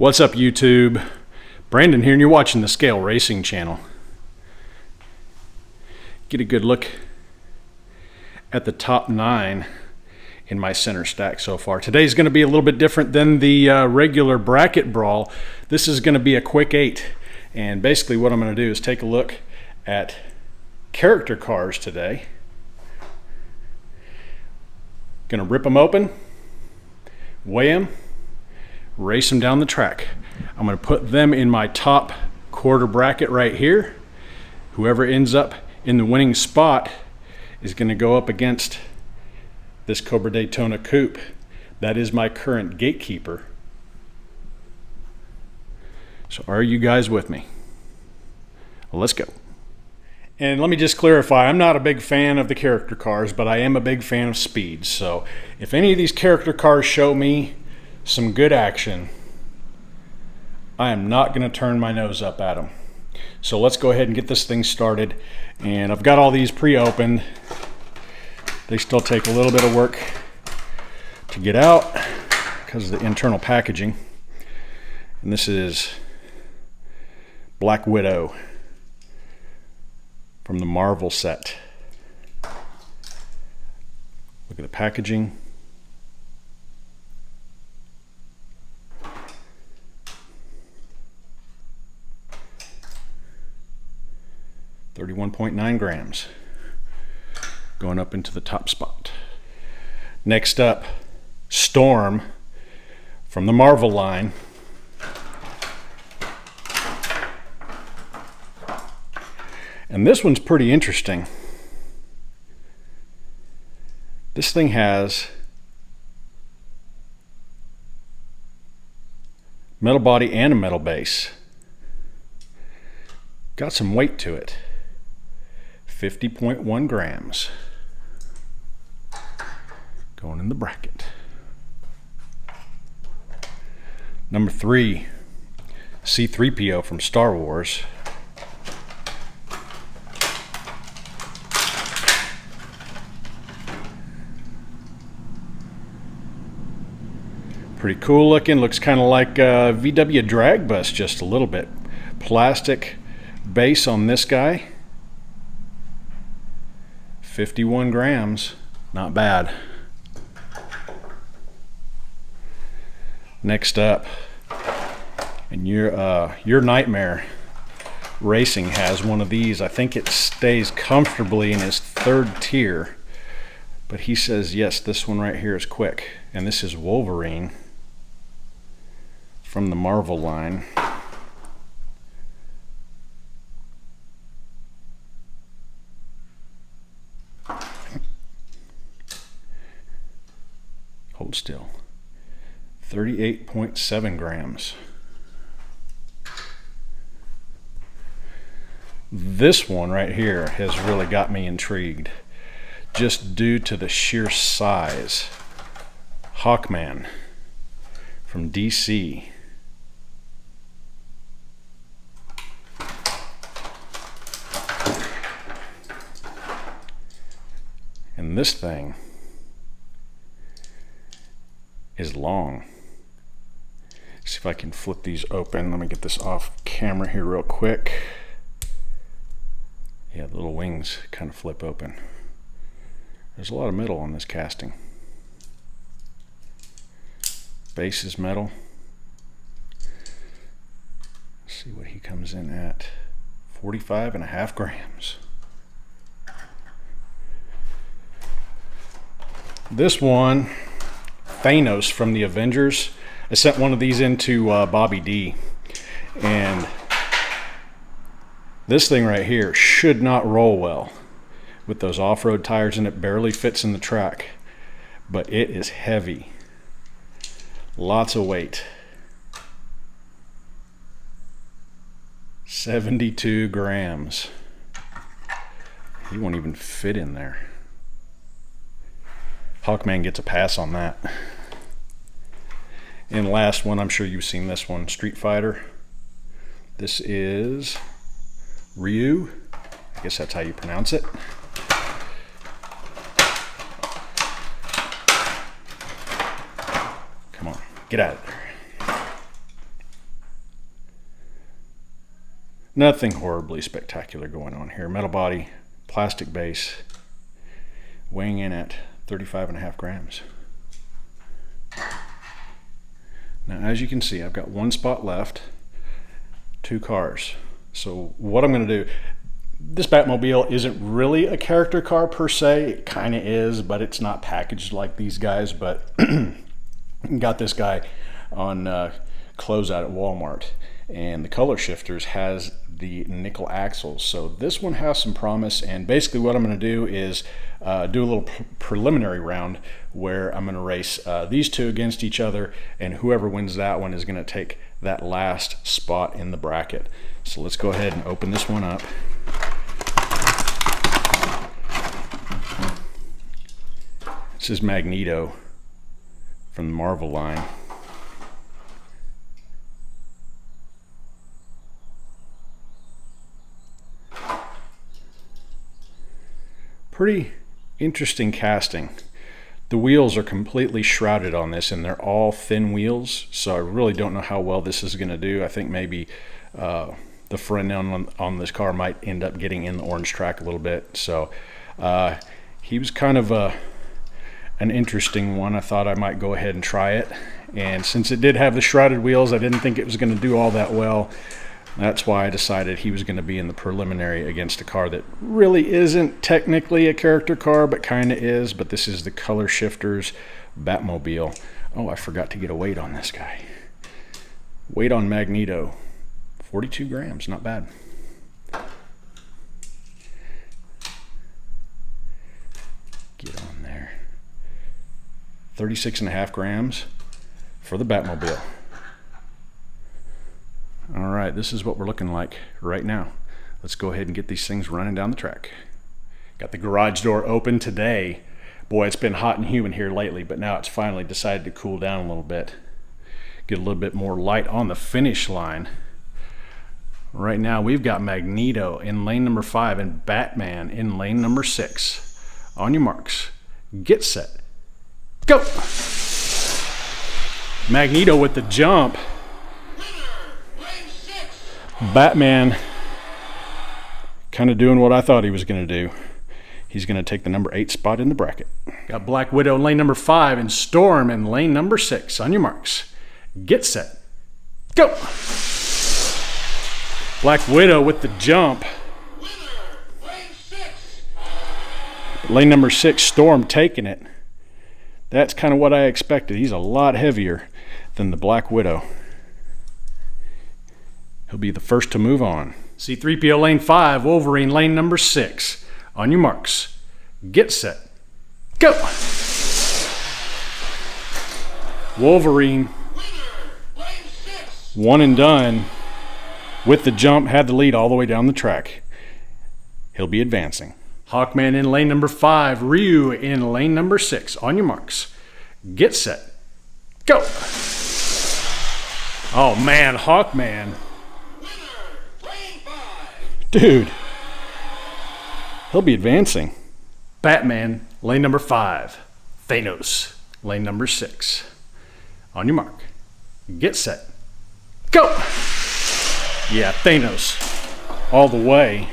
What's up, YouTube? Brandon here, and you're watching the Scale Racing channel. Get a good look at the top 9 in my center stack so far. Today's going to be a little bit different than the regular bracket brawl. This is going to be a quick 8, and basically what I'm going to do is take a look at character cars today. Going to rip them open, weigh them, race them down the track. I'm going to put them in my top quarter bracket right here. Whoever ends up in the winning spot is going to go up against this Cobra Daytona Coupe. That is my current gatekeeper. So are you guys with me? Well, let's go. And let me just clarify, I'm not a big fan of the character cars, but I am a big fan of speeds. So if any of these character cars show me some good action, I am not going to turn my nose up at them. So let's go ahead and get this thing started. And I've got all these pre-opened. They still take a little bit of work to get out because of the internal packaging. And this is Black Widow from the Marvel set. Look at the packaging. .9 grams going up into the top spot. Next up, Storm from the Marvel line. And this one's pretty interesting. This thing has metal body and a metal base. Got some weight to it. 50.1 grams. Going in the bracket. Number 3, C-3PO from Star Wars. Pretty cool looking. Looks kind of like a VW drag bus, just a little bit. Plastic base on this guy. 51 grams, not bad. Next up, and your Nightmare Racing has one of these. I think it stays comfortably in his 3rd tier, but he says yes, this one right here is quick. And this is Wolverine from the Marvel line. Hold still. 38.7 grams. This one right here has really got me intrigued, just due to the sheer size. Hawkman from DC. And this thing is long. See if I can flip these open. Let me get this off camera here real quick. Yeah, the little wings kind of flip open. There's a lot of metal on this casting. Base is metal. Let's see what he comes in at. 45.5 grams. This one, Thanos from the Avengers. I sent one of these into Bobby D, and this thing right here should not roll well with those off-road tires, and it barely fits in the track, but it is heavy. Lots of weight. 72 grams. He won't even fit in there. Hawkman gets a pass on that. And last one, I'm sure you've seen this one, Street Fighter. This is Ryu. I guess that's how you pronounce it. Come on, get out of there. Nothing horribly spectacular going on here. Metal body, plastic base, weighing in at 35.5 grams. Now, as you can see, I've got one spot left, 2 cars. So what I'm going to do, this Batmobile isn't really a character car per se. It kind of is, but it's not packaged like these guys. But got this guy on closeout at Walmart, and the color shifters has the nickel axles. So this one has some promise, and basically what I'm going to do is do a little preliminary round where I'm going to race these two against each other, and whoever wins that one is going to take that last spot in the bracket. So let's go ahead and open this one up. This is Magneto from the Marvel line. Pretty interesting casting. The wheels are completely shrouded on this, and they're all thin wheels, so I really don't know how well this is going to do. I think maybe the front end on this car might end up getting in the orange track a little bit. So he was kind of an interesting one. I thought I might go ahead and try it, and since it did have the shrouded wheels, I didn't think it was going to do all that well. That's why I decided he was going to be in the preliminary against a car that really isn't technically a character car, but kind of is. But this is the Color Shifters Batmobile. Oh, I forgot to get a weight on this guy. Weight on Magneto, 42 grams, not bad. Get on there. 36.5 grams for the Batmobile. All right, this is what we're looking like right now. Let's go ahead and get these things running down the track. Got the garage door open today. Boy, it's been hot and humid here lately, but now it's finally decided to cool down a little bit. Get a little bit more light on the finish line. Right now, we've got Magneto in lane number 5 and Batman in lane number 6. On your marks, get set, go! Magneto with the jump. Batman kind of doing what I thought he was going to do. He's going to take the number 8 spot in the bracket. Got Black Widow in lane number 5 and Storm in lane number 6. On your marks, get set, go! Black Widow with the jump. Lane number 6, Storm taking it. That's kind of what I expected. He's a lot heavier than the Black Widow. He'll be the first to move on. C-3PO lane 5, Wolverine lane number 6. On your marks, get set, go! Wolverine, one and done. With the jump, had the lead all the way down the track. He'll be advancing. Hawkman in lane number 5, Ryu in lane number 6. On your marks, get set, go! Oh man, Hawkman. Dude, he'll be advancing. Batman, lane number 5. Thanos, lane number 6. On your mark, get set, go! Yeah, Thanos, all the way.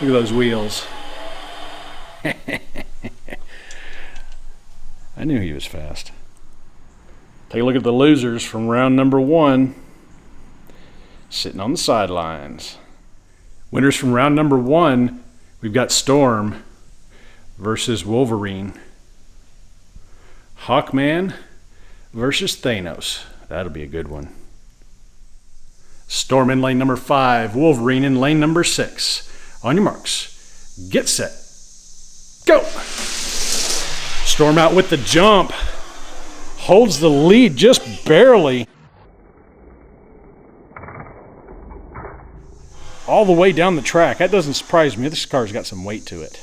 Look at those wheels. I knew he was fast. Take a look at the losers from round number 1. Sitting on the sidelines. Winners from round number 1, we've got Storm versus Wolverine. Hawkman versus Thanos. That'll be a good one. Storm in lane number 5, Wolverine in lane number 6. On your marks, get set, go! Storm out with the jump. Holds the lead just barely. All the way down the track. That doesn't surprise me. This car's got some weight to it.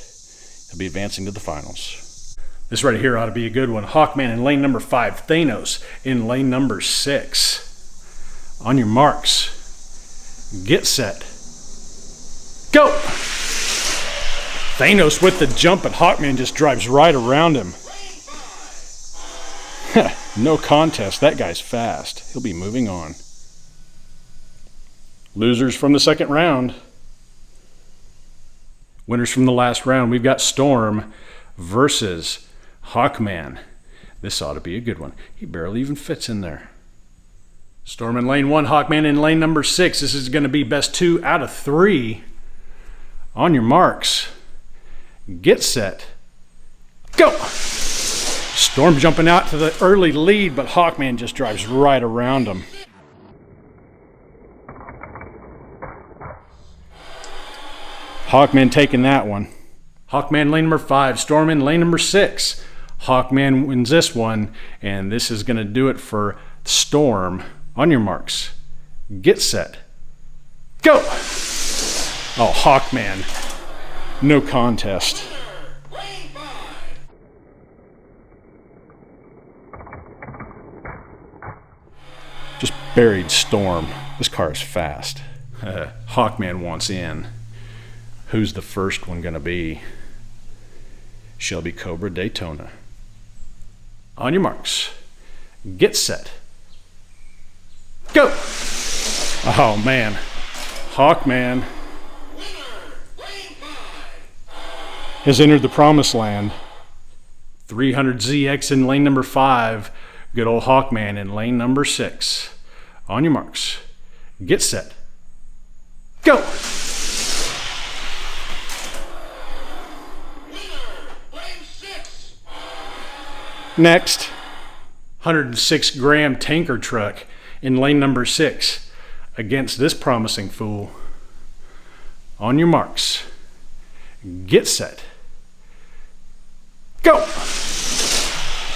He'll be advancing to the finals. This right here ought to be a good one. Hawkman in lane number 5. Thanos in lane number 6. On your marks, get set, go! Thanos with the jump, and Hawkman just drives right around him. No contest. That guy's fast. He'll be moving on. Losers from the second round. Winners from the last round. We've got Storm versus Hawkman. This ought to be a good one. He barely even fits in there. Storm in lane 1, Hawkman in lane number 6. This is going to be best 2 out of 3. On your marks. Get set. Go! Storm jumping out to the early lead, but Hawkman just drives right around him. Hawkman taking that one. Hawkman lane number 5, Storm in lane number 6. Hawkman wins this one, and this is going to do it for Storm. On your marks. Get set. Go! Oh, Hawkman. No contest. Just buried Storm. This car is fast. Hawkman wants in. Who's the first one going to be? Shelby Cobra Daytona. On your marks. Get set. Go! Oh, man. Hawkman has entered the promised land. 300ZX in lane number 5. Good old Hawkman in lane number 6. On your marks. Get set. Go! Next, 106-gram tanker truck in lane number 6 against this promising fool. On your marks. Get set. Go!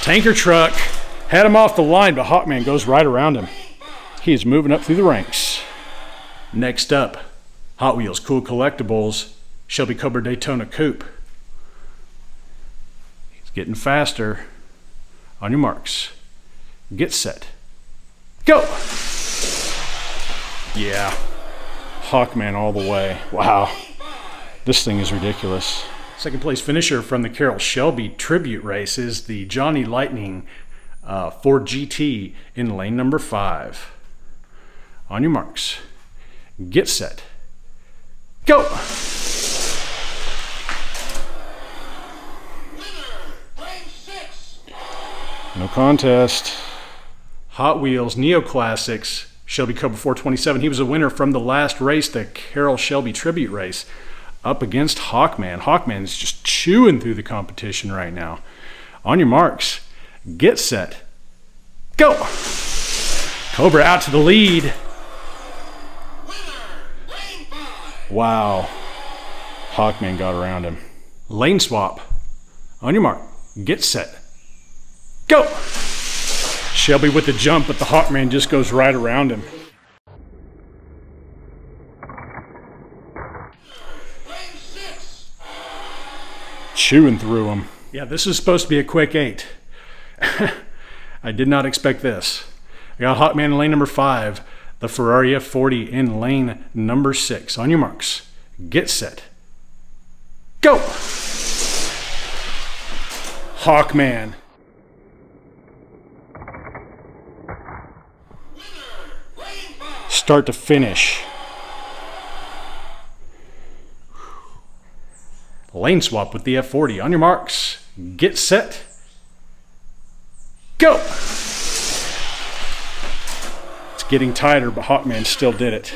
Tanker truck had him off the line, but Hawkman goes right around him. He is moving up through the ranks. Next up, Hot Wheels Cool Collectibles Shelby Cobra Daytona Coupe. He's getting faster. On your marks. Get set. Go! Yeah. Hawkman all the way. Wow. This thing is ridiculous. Second place finisher from the Carroll Shelby Tribute Race is the Johnny Lightning Ford GT in lane number 5. On your marks. Get set. Go! No contest. Hot Wheels Neoclassics Shelby Cobra 427. He was a winner from the last race, the Carroll Shelby Tribute Race, up against Hawkman. Hawkman is just chewing through the competition right now. On your marks. Get set. Go! Cobra out to the lead. Wow. Hawkman got around him. Lane swap. On your mark. Get set. Go! Shelby with the jump, but the Hawkman just goes right around him. Chewing through him. Yeah, this is supposed to be a quick 8. I did not expect this. I got Hawkman in lane number 5, the Ferrari F40 in lane number 6. On your marks. Get set. Go! Hawkman. Start to finish. Lane swap with the F40. On your marks. Get set. Go! It's getting tighter, but Hawkman still did it.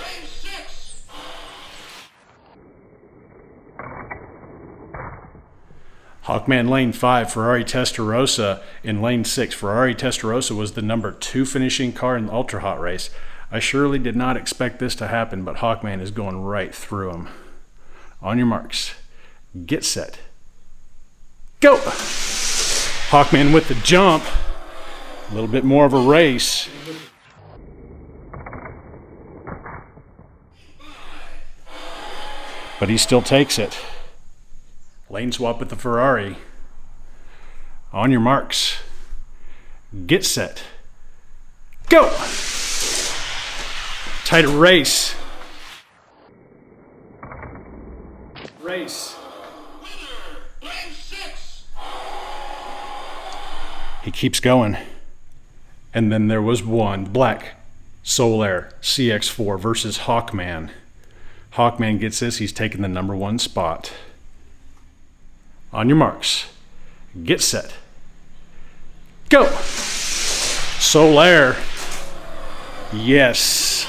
Hawkman lane 5, Ferrari Testarossa in lane 6. Ferrari Testarossa was the number 2 finishing car in the Ultra Hot race. I surely did not expect this to happen, but Hawkman is going right through him. On your marks. Get set. Go! Hawkman with the jump. A little bit more of a race. But he still takes it. Lane swap with the Ferrari. On your marks. Get set. Go! Tight race. Race. He keeps going. And then there was one. Black. Solaire CX4 versus Hawkman. Hawkman gets this. He's taking the number 1 spot. On your marks. Get set. Go! Solaire. Yes.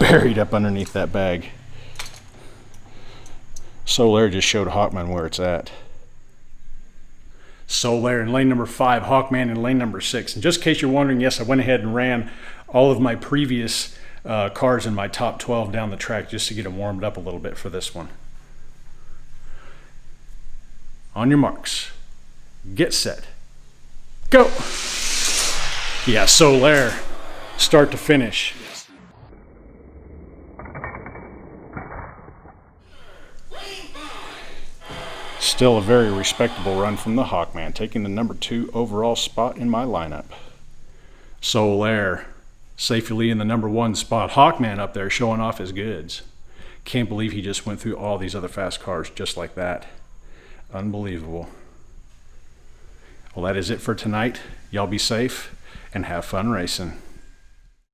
Buried up underneath that bag. Solaire just showed Hawkman where it's at. Solaire in lane number 5, Hawkman in lane number 6. And just in case you're wondering, yes, I went ahead and ran all of my previous cars in my top 12 down the track just to get them warmed up a little bit for this one. On your marks. Get set. Go! Yeah, Solaire, start to finish. Still a very respectable run from the Hawkman, taking the number 2 overall spot in my lineup. Solaire safely in the number 1 spot. Hawkman up there showing off his goods. Can't believe he just went through all these other fast cars just like that. Unbelievable. Well, that is it for tonight. Y'all be safe and have fun racing.